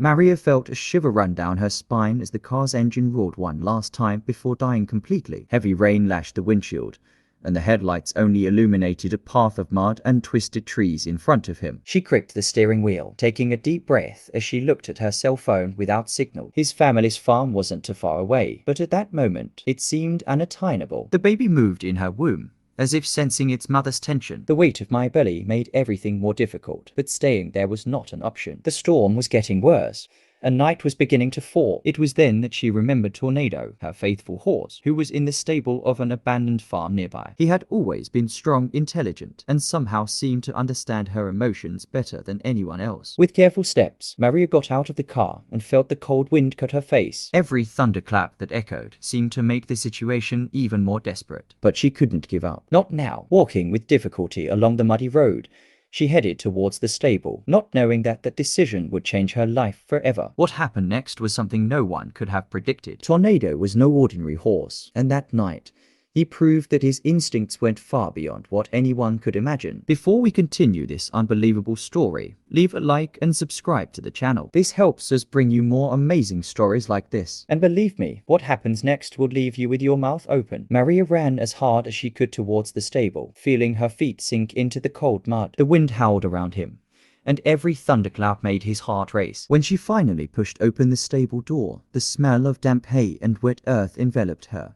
Maria felt a shiver run down her spine as the car's engine roared one last time before dying completely. Heavy rain lashed the windshield, and the headlights only illuminated a path of mud and twisted trees in front of him. She gripped the steering wheel, taking a deep breath as she looked at her cell phone without signal. His family's farm wasn't too far away, but at that moment, it seemed unattainable. The baby moved in her womb, as if sensing its mother's tension. The weight of my belly made everything more difficult, but staying there was not an option. The storm was getting worse, and night was beginning to fall. It was then that she remembered Tornado, her faithful horse, who was in the stable of an abandoned farm nearby. He had always been strong, intelligent, and somehow seemed to understand her emotions better than anyone else. With careful steps, Maria got out of the car and felt the cold wind cut her face. Every thunderclap that echoed seemed to make the situation even more desperate. But she couldn't give up. Not now. Walking with difficulty along the muddy road, she headed towards the stable, not knowing that that decision would change her life forever. What happened next was something no one could have predicted. Tornado was no ordinary horse, and that night, he proved that his instincts went far beyond what anyone could imagine. Before we continue this unbelievable story, leave a like and subscribe to the channel. This helps us bring you more amazing stories like this. And believe me, what happens next will leave you with your mouth open. Maria ran as hard as she could towards the stable, feeling her feet sink into the cold mud. The wind howled around him, and every thunderclap made his heart race. When she finally pushed open the stable door, the smell of damp hay and wet earth enveloped her,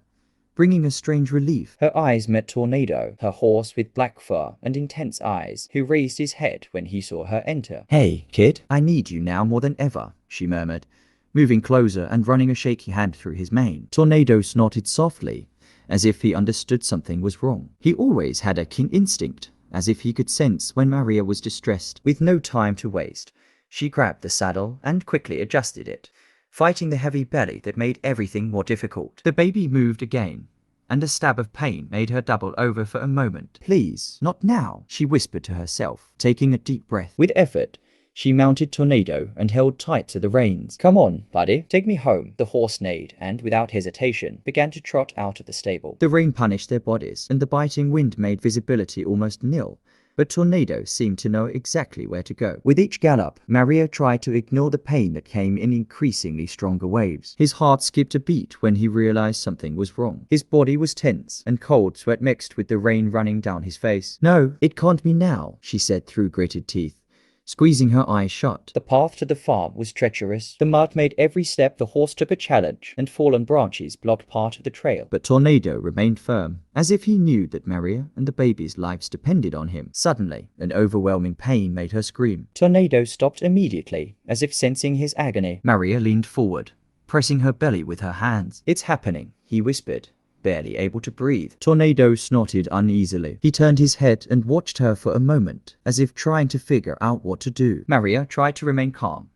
bringing a strange relief. Her eyes met Tornado, her horse with black fur and intense eyes, who raised his head when he saw her enter. "Hey, kid, I need you now more than ever," she murmured, moving closer and running a shaky hand through his mane. Tornado snorted softly, as if he understood something was wrong. He always had a keen instinct, as if he could sense when Maria was distressed. With no time to waste, she grabbed the saddle and quickly adjusted it, fighting the heavy belly that made everything more difficult. The baby moved again, and a stab of pain made her double over for a moment. "Please, not now," she whispered to herself, taking a deep breath. With effort, she mounted Tornado and held tight to the reins. "Come on, buddy, take me home." The horse neighed and, without hesitation, began to trot out of the stable. The rain punished their bodies, and the biting wind made visibility almost nil. But Tornado seemed to know exactly where to go. With each gallop, Maria tried to ignore the pain that came in increasingly stronger waves. His heart skipped a beat when he realized something was wrong. His body was tense, and cold sweat mixed with the rain running down his face. "No, it can't be now," she said through gritted teeth, squeezing her eyes shut. The path to the farm was treacherous. The mud made every step the horse took a challenge, and fallen branches blocked part of the trail. But Tornado remained firm, as if he knew that Maria and the baby's lives depended on him. Suddenly, an overwhelming pain made her scream. Tornado stopped immediately, as if sensing his agony. Maria leaned forward, pressing her belly with her hands. "It's happening," he whispered, barely able to breathe. Tornado snorted uneasily. He turned his head and watched her for a moment, as if trying to figure out what to do. Maria tried to remain calm,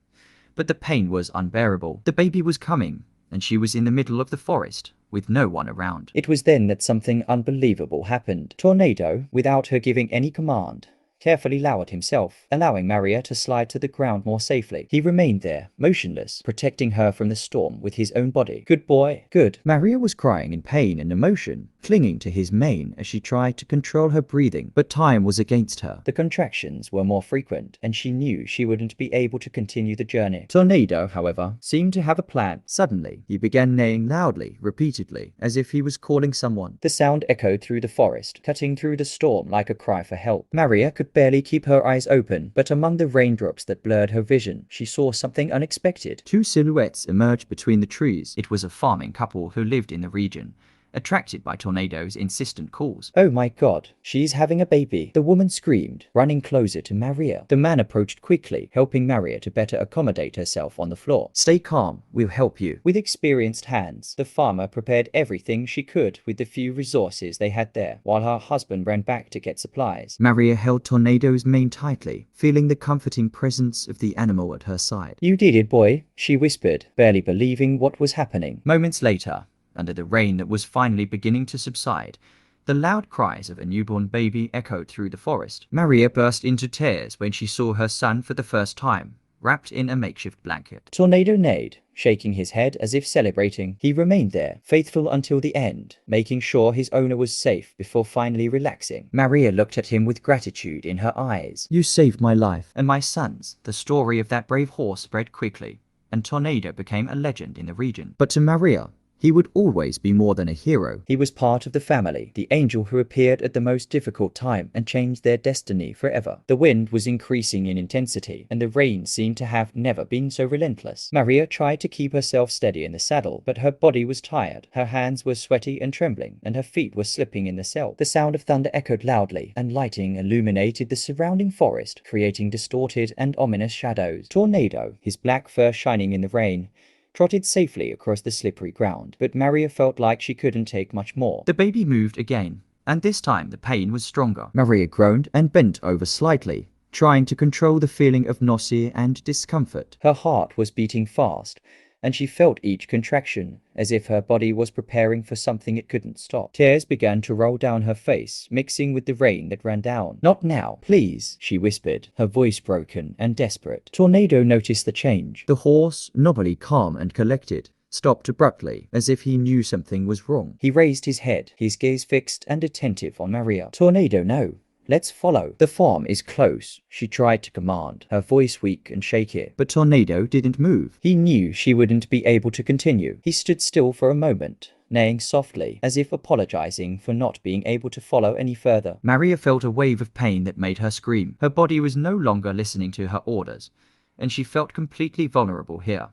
but the pain was unbearable. The baby was coming, and she was in the middle of the forest, with no one around. It was then that something unbelievable happened. Tornado, without her giving any command, carefully lowered himself, allowing Maria to slide to the ground more safely. He remained there, motionless, protecting her from the storm with his own body. "Good boy, good." Maria was crying in pain and emotion, clinging to his mane as she tried to control her breathing, but time was against her. The contractions were more frequent, and she knew she wouldn't be able to continue the journey. Tornado, however, seemed to have a plan. Suddenly, he began neighing loudly, repeatedly, as if he was calling someone. The sound echoed through the forest, cutting through the storm like a cry for help. Maria could barely keep her eyes open, but among the raindrops that blurred her vision, she saw something unexpected. Two silhouettes emerged between the trees. It was a farming couple who lived in the region, attracted by Tornado's insistent calls. "Oh my God, she's having a baby," the woman screamed, running closer to Maria. The man approached quickly, helping Maria to better accommodate herself on the floor. "Stay calm, we'll help you." With experienced hands, the farmer prepared everything she could with the few resources they had there, while her husband ran back to get supplies. Maria held Tornado's mane tightly, feeling the comforting presence of the animal at her side. "You did it, boy," she whispered, barely believing what was happening. Moments later, under the rain that was finally beginning to subside, the loud cries of a newborn baby echoed through the forest. Maria burst into tears when she saw her son for the first time, wrapped in a makeshift blanket. Tornado neighed, shaking his head as if celebrating. He remained there, faithful until the end, making sure his owner was safe before finally relaxing. Maria looked at him with gratitude in her eyes. "You saved my life and my son's." The story of that brave horse spread quickly, and Tornado became a legend in the region. But to Maria, he would always be more than a hero. He was part of the family, the angel who appeared at the most difficult time and changed their destiny forever. The wind was increasing in intensity, and the rain seemed to have never been so relentless. Maria tried to keep herself steady in the saddle, but her body was tired. Her hands were sweaty and trembling, and her feet were slipping in the saddle. The sound of thunder echoed loudly, and lighting illuminated the surrounding forest, creating distorted and ominous shadows. Tornado, his black fur shining in the rain, trotted safely across the slippery ground, but Maria felt like she couldn't take much more. The baby moved again, and this time the pain was stronger. Maria groaned and bent over slightly, trying to control the feeling of nausea and discomfort. Her heart was beating fast, and she felt each contraction, as if her body was preparing for something it couldn't stop. Tears began to roll down her face, mixing with the rain that ran down. "Not now, please," she whispered, her voice broken and desperate. Tornado noticed the change. The horse, normally calm and collected, stopped abruptly, as if he knew something was wrong. He raised his head, his gaze fixed and attentive on Maria. "Tornado, no. Let's follow. The farm is close," she tried to command, her voice weak and shaky. But Tornado didn't move. He knew she wouldn't be able to continue. He stood still for a moment, neighing softly, as if apologizing for not being able to follow any further. Maria felt a wave of pain that made her scream. Her body was no longer listening to her orders, and she felt completely vulnerable here,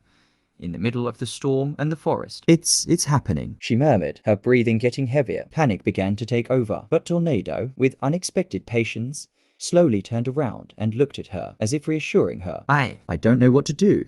in the middle of the storm and the forest. It's happening," she murmured, her breathing getting heavier. Panic began to take over, but Tornado, with unexpected patience, slowly turned around and looked at her, as if reassuring her. I don't know what to do,"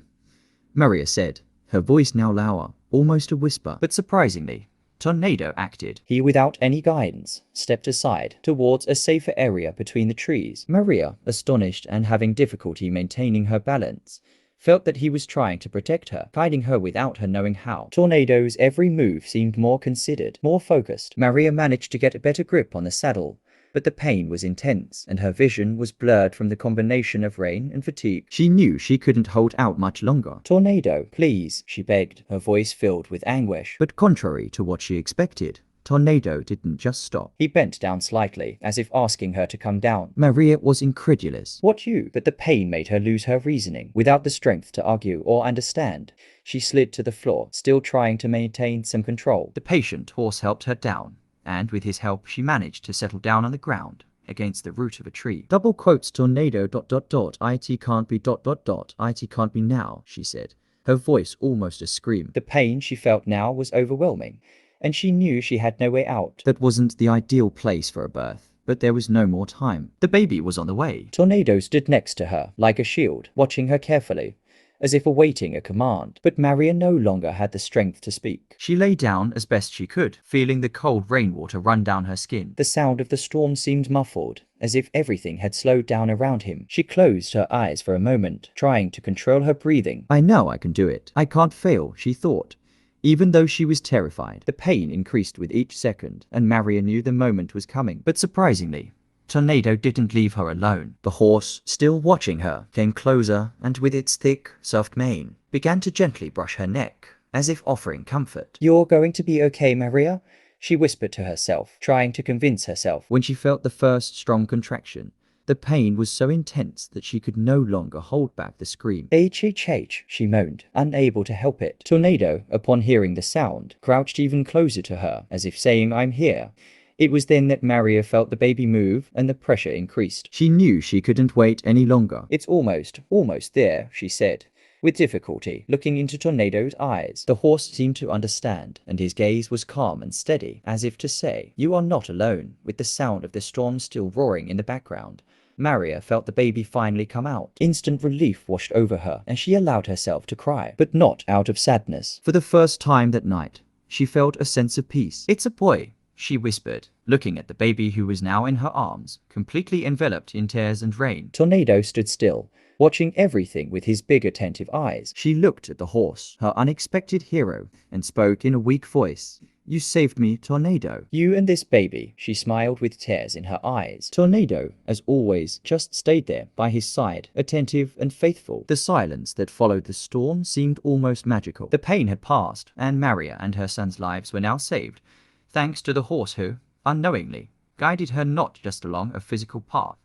Maria said, her voice now lower, almost a whisper. But surprisingly, Tornado acted. He, without any guidance, stepped aside towards a safer area between the trees. Maria, astonished and having difficulty maintaining her balance, felt that he was trying to protect her, guiding her without her knowing how. Tornado's every move seemed more considered, more focused. Maria managed to get a better grip on the saddle, but the pain was intense, and her vision was blurred from the combination of rain and fatigue. She knew she couldn't hold out much longer. "Tornado, please," she begged, her voice filled with anguish. But contrary to what she expected, Tornado didn't just stop. He bent down slightly, as if asking her to come down. Maria was incredulous. "What you?" But the pain made her lose her reasoning. Without the strength to argue or understand, she slid to the floor, still trying to maintain some control. The patient horse helped her down, and with his help she managed to settle down on the ground, against the root of a tree. Double quotes Tornado ... it can't be ... it can't be now, she said, her voice almost a scream. The pain she felt now was overwhelming, and she knew she had no way out. That wasn't the ideal place for a birth, but there was no more time. The baby was on the way. Tornado stood next to her, like a shield, watching her carefully, as if awaiting a command. But Maria no longer had the strength to speak. She lay down as best she could, feeling the cold rainwater run down her skin. The sound of the storm seemed muffled, as if everything had slowed down around him. She closed her eyes for a moment, trying to control her breathing. "I know I can do it. I can't fail," she thought. Even though she was terrified, the pain increased with each second, and Maria knew the moment was coming. But surprisingly, Tornado didn't leave her alone. The horse, still watching her, came closer and with its thick, soft mane, began to gently brush her neck, as if offering comfort. "You're going to be okay, Maria," she whispered to herself, trying to convince herself. When she felt the first strong contraction, the pain was so intense that she could no longer hold back the scream. "H, she moaned, unable to help it. Tornado, upon hearing the sound, crouched even closer to her, as if saying, "I'm here." It was then that Maria felt the baby move and the pressure increased. She knew she couldn't wait any longer. "It's almost there," she said, with difficulty, looking into Tornado's eyes. The horse seemed to understand, and his gaze was calm and steady, as if to say, "You are not alone." With the sound of the storm still roaring in the background, Maria felt the baby finally come out. Instant relief washed over her, and she allowed herself to cry, but not out of sadness. For the first time that night, she felt a sense of peace. "It's a boy," she whispered, looking at the baby who was now in her arms, completely enveloped in tears and rain. Tornado stood still, watching everything with his big attentive eyes. She looked at the horse, her unexpected hero, and spoke in a weak voice. You saved me, Tornado. You and this baby, she smiled with tears in her eyes. Tornado, as always, just stayed there by his side, attentive and faithful. The silence that followed the storm seemed almost magical. The pain had passed, and Maria and her son's lives were now saved, thanks to the horse who, unknowingly, guided her not just along a physical path,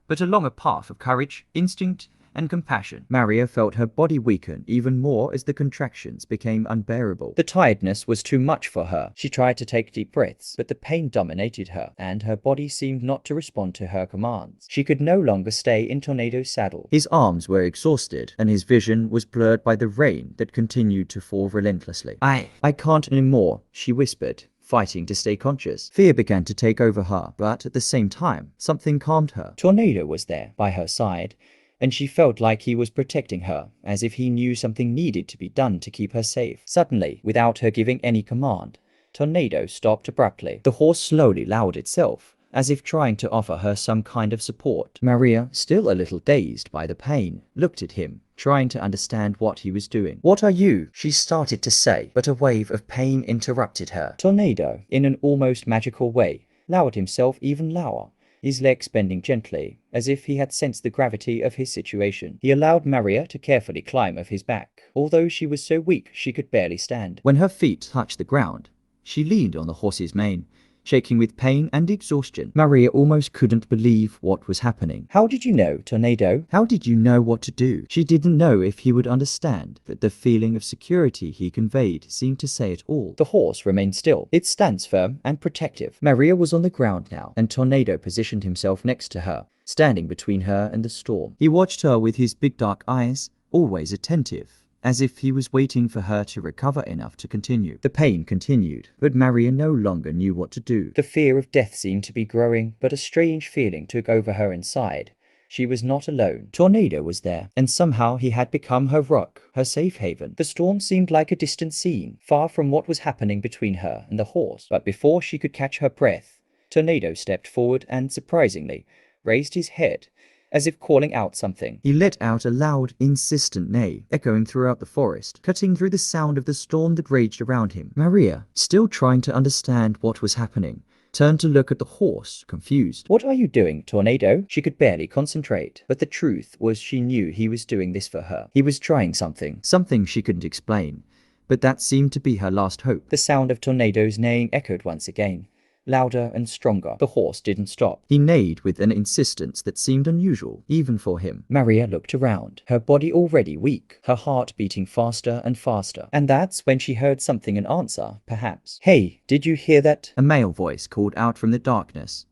but along a path of courage, instinct, and compassion. Maria felt her body weaken even more as the contractions became unbearable. The tiredness was too much for her. She tried to take deep breaths, but the pain dominated her, and her body seemed not to respond to her commands. She could no longer stay in Tornado's saddle. His arms were exhausted, and his vision was blurred by the rain that continued to fall relentlessly. I can't anymore, she whispered, fighting to stay conscious. Fear began to take over her, but at the same time, something calmed her. Tornado was there, by her side, and she felt like he was protecting her, as if he knew something needed to be done to keep her safe. Suddenly, without her giving any command, Tornado stopped abruptly. The horse slowly lowered itself, as if trying to offer her some kind of support. Maria, still a little dazed by the pain, looked at him, trying to understand what he was doing. What are you? She started to say, but a wave of pain interrupted her. Tornado, in an almost magical way, lowered himself even lower, his legs bending gently, as if he had sensed the gravity of his situation. He allowed Maria to carefully climb off his back, although she was so weak she could barely stand. When her feet touched the ground, she leaned on the horse's mane, shaking with pain and exhaustion. Maria almost couldn't believe what was happening. How did you know, Tornado? How did you know what to do? She didn't know if he would understand, but the feeling of security he conveyed seemed to say it all. The horse remained still, its stance firm and protective. Maria was on the ground now, and Tornado positioned himself next to her, standing between her and the storm. He watched her with his big dark eyes, always attentive, as if he was waiting for her to recover enough to continue. The pain continued, but Maria no longer knew what to do. The fear of death seemed to be growing, but a strange feeling took over her inside. She was not alone. Tornado was there, and somehow he had become her rock, her safe haven. The storm seemed like a distant scene, far from what was happening between her and the horse. But before she could catch her breath, Tornado stepped forward and, surprisingly, raised his head, as if calling out something. He let out a loud, insistent neigh, echoing throughout the forest, cutting through the sound of the storm that raged around him. Maria, still trying to understand what was happening, turned to look at the horse, confused. What are you doing, Tornado? She could barely concentrate, but the truth was she knew he was doing this for her. He was trying something she couldn't explain, but that seemed to be her last hope. The sound of Tornado's neighing echoed once again, louder and stronger. The horse didn't stop. He neighed with an insistence that seemed unusual, even for him. Maria looked around, her body already weak, her heart beating faster and faster. And that's when she heard something in answer, perhaps. Hey, did you hear that? A male voice called out from the darkness,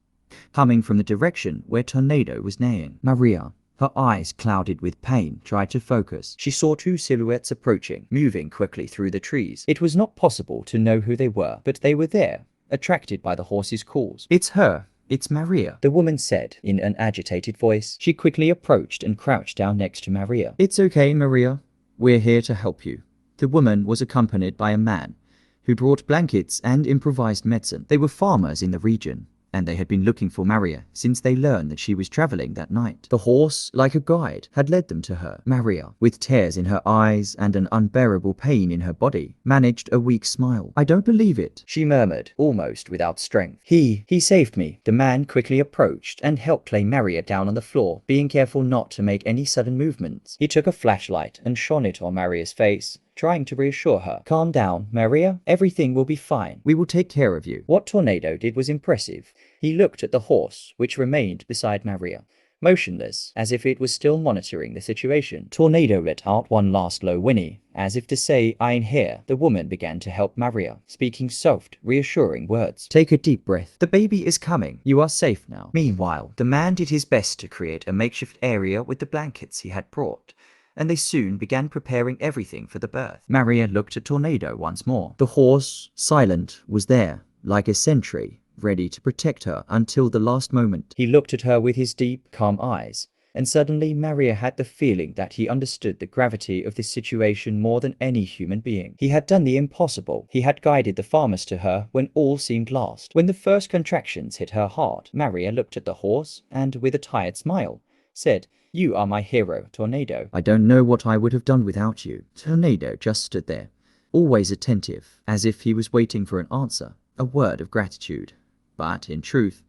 coming from the direction where Tornado was neighing. Maria, her eyes clouded with pain, tried to focus. She saw two silhouettes approaching, moving quickly through the trees. It was not possible to know who they were, but they were there, attracted by the horse's calls. It's her. It's Maria, the woman said in an agitated voice. She quickly approached and crouched down next to Maria. It's okay, Maria. We're here to help you. The woman was accompanied by a man who brought blankets and improvised medicine. They were farmers in the region, and they had been looking for Maria since they learned that she was traveling that night. The horse, like a guide, had led them to her. Maria, with tears in her eyes and an unbearable pain in her body, managed a weak smile. I don't believe it, she murmured, almost without strength. He saved me. The man quickly approached and helped lay Maria down on the floor, being careful not to make any sudden movements. He took a flashlight and shone it on Maria's face, trying to reassure her. Calm down, Maria. Everything will be fine. We will take care of you. What Tornado did was impressive. He looked at the horse, which remained beside Maria, motionless, as if it was still monitoring the situation. Tornado let out one last low whinny, as if to say, I'm here. The woman began to help Maria, speaking soft, reassuring words. Take a deep breath. The baby is coming. You are safe now. Meanwhile, the man did his best to create a makeshift area with the blankets he had brought, and they soon began preparing everything for the birth. Maria looked at Tornado once more. The horse, silent, was there, like a sentry, ready to protect her until the last moment. He looked at her with his deep, calm eyes, and suddenly Maria had the feeling that he understood the gravity of this situation more than any human being. He had done the impossible. He had guided the farmers to her when all seemed lost. When the first contractions hit her heart, Maria looked at the horse and, with a tired smile, said, You are my hero, Tornado. I don't know what I would have done without you. Tornado just stood there, always attentive, as if he was waiting for an answer, a word of gratitude. But, in truth,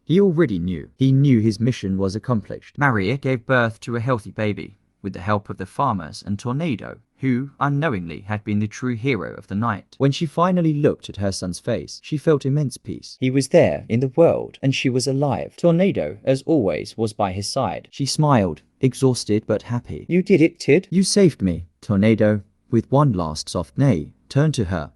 he already knew. He knew his mission was accomplished. Maria gave birth to a healthy baby, with the help of the farmers and Tornado, who, unknowingly, had been the true hero of the night. When she finally looked at her son's face, she felt immense peace. He was there, in the world, and she was alive. Tornado, as always, was by his side. She smiled, exhausted but happy. "You did it, Tid. You saved me." Tornado, with one last soft neigh, turned to her,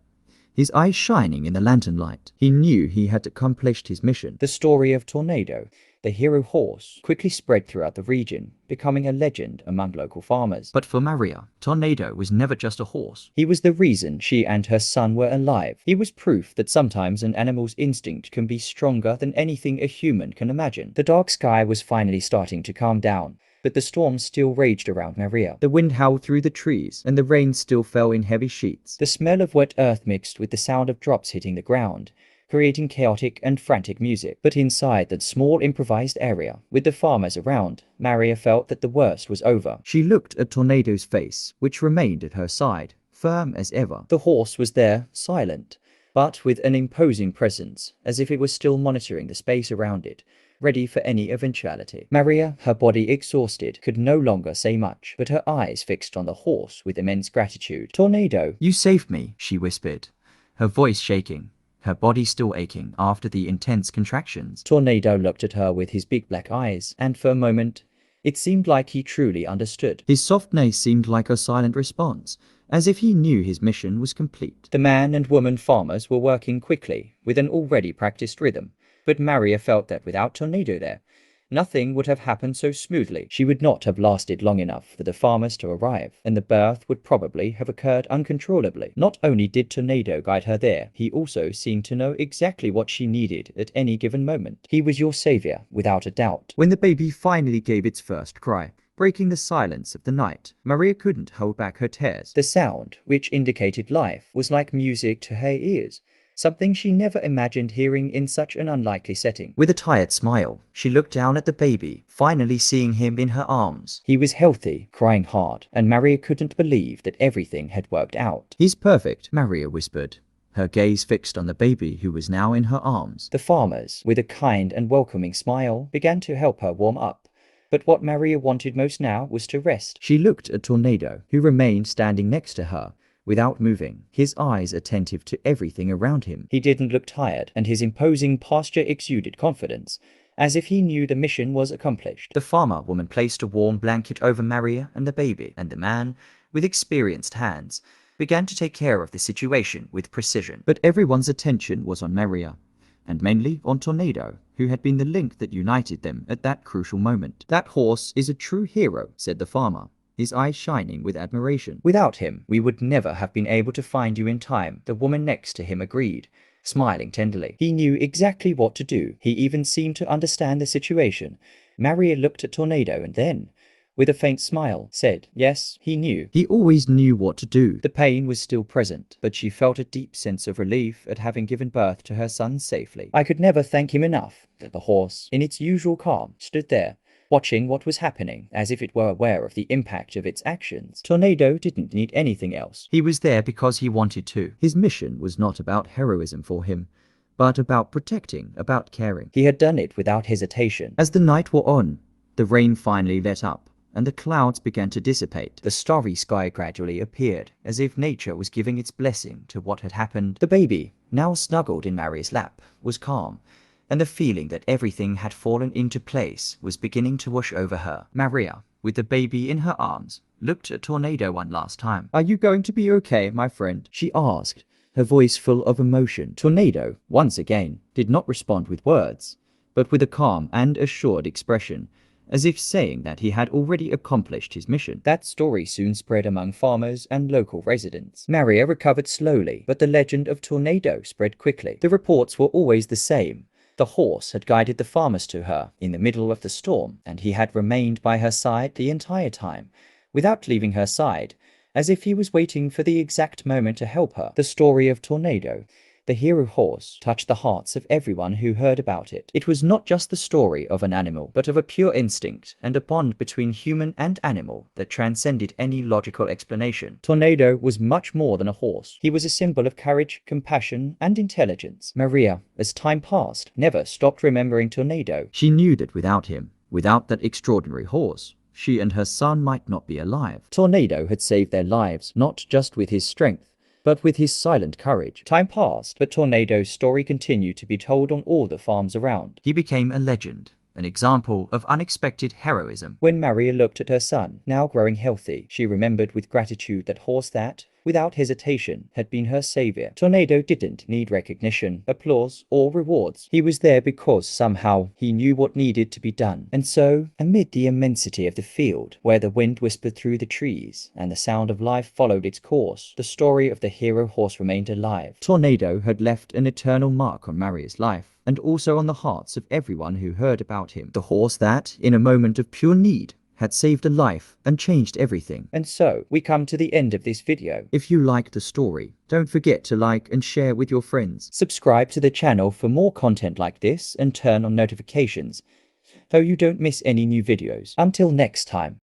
his eyes shining in the lantern light. He knew he had accomplished his mission. The story of Tornado, the hero horse, quickly spread throughout the region, becoming a legend among local farmers. But for Maria, Tornado was never just a horse. He was the reason she and her son were alive. He was proof that sometimes an animal's instinct can be stronger than anything a human can imagine. The dark sky was finally starting to calm down, but the storm still raged around Maria. The wind howled through the trees, and the rain still fell in heavy sheets. The smell of wet earth mixed with the sound of drops hitting the ground, creating chaotic and frantic music. But inside that small improvised area, with the farmers around, Maria felt that the worst was over. She looked at Tornado's face, which remained at her side, firm as ever. The horse was there, silent, but with an imposing presence, as if it was still monitoring the space around it, ready for any eventuality. Maria, her body exhausted, could no longer say much, but her eyes fixed on the horse with immense gratitude. "Tornado, you saved me," she whispered, her voice shaking, her body still aching after the intense contractions. Tornado looked at her with his big black eyes, and for a moment, it seemed like he truly understood. His soft neigh seemed like a silent response, as if he knew his mission was complete. The man and woman farmers were working quickly, with an already practiced rhythm. But Maria felt that without Tornado there, nothing would have happened so smoothly. She would not have lasted long enough for the farmers to arrive, and the birth would probably have occurred uncontrollably. Not only did Tornado guide her there, he also seemed to know exactly what she needed at any given moment. He was your savior, without a doubt. When the baby finally gave its first cry, breaking the silence of the night, Maria couldn't hold back her tears. The sound, which indicated life, was like music to her ears, something she never imagined hearing in such an unlikely setting. With a tired smile, she looked down at the baby, finally seeing him in her arms. He was healthy, crying hard, and Maria couldn't believe that everything had worked out. "He's perfect," Maria whispered, her gaze fixed on the baby who was now in her arms. The farmers, with a kind and welcoming smile, began to help her warm up. But what Maria wanted most now was to rest. She looked at Tornado, who remained standing next to her, without moving, his eyes attentive to everything around him. He didn't look tired, and his imposing posture exuded confidence, as if he knew the mission was accomplished. The farmer woman placed a warm blanket over Maria and the baby, and the man, with experienced hands, began to take care of the situation with precision. But everyone's attention was on Maria, and mainly on Tornado, who had been the link that united them at that crucial moment. "That horse is a true hero," said the farmer, his eyes shining with admiration. "Without him, we would never have been able to find you in time," the woman next to him agreed, smiling tenderly. He knew exactly what to do. He even seemed to understand the situation. Maria looked at Tornado and then, with a faint smile, said, yes, he knew. He always knew what to do. The pain was still present, but she felt a deep sense of relief at having given birth to her son safely. "I could never thank him enough." The horse, in its usual calm, stood there, watching what was happening, as if it were aware of the impact of its actions. Tornado didn't need anything else. He was there because he wanted to. His mission was not about heroism for him, but about protecting, about caring. He had done it without hesitation. As the night wore on, the rain finally let up, and the clouds began to dissipate. The starry sky gradually appeared, as if nature was giving its blessing to what had happened. The baby, now snuggled in Maria's lap, was calm, and the feeling that everything had fallen into place was beginning to wash over her. Maria, with the baby in her arms, looked at Tornado one last time. "Are you going to be okay, my friend?" she asked, her voice full of emotion. Tornado, once again, did not respond with words, but with a calm and assured expression, as if saying that he had already accomplished his mission. That story soon spread among farmers and local residents. Maria recovered slowly, but the legend of Tornado spread quickly. The reports were always the same. The horse had guided the farmers to her in the middle of the storm, and he had remained by her side the entire time, without leaving her side, as if he was waiting for the exact moment to help her. The story of Tornado, The hero horse touched the hearts of everyone who heard about it. It was not just the story of an animal, but of a pure instinct and a bond between human and animal that transcended any logical explanation. Tornado was much more than a horse. He was a symbol of courage, compassion, and intelligence. Maria, as time passed, never stopped remembering Tornado. She knew that without him, without that extraordinary horse, she and her son might not be alive. Tornado had saved their lives, not just with his strength, but with his silent courage. Time passed, but Tornado's story continued to be told on all the farms around. He became a legend, an example of unexpected heroism. When Maria looked at her son, now growing healthy, she remembered with gratitude that horse that, without hesitation, had been her savior. Tornado didn't need recognition, applause, or rewards. He was there because somehow he knew what needed to be done. And so, amid the immensity of the field, where the wind whispered through the trees and the sound of life followed its course, the story of the hero horse remained alive. Tornado had left an eternal mark on Maria's life, and also on the hearts of everyone who heard about him. The horse that, in a moment of pure need, had saved a life and changed everything. And so, we come to the end of this video. If you liked the story, don't forget to like and share with your friends. Subscribe to the channel for more content like this and turn on notifications so you don't miss any new videos. Until next time.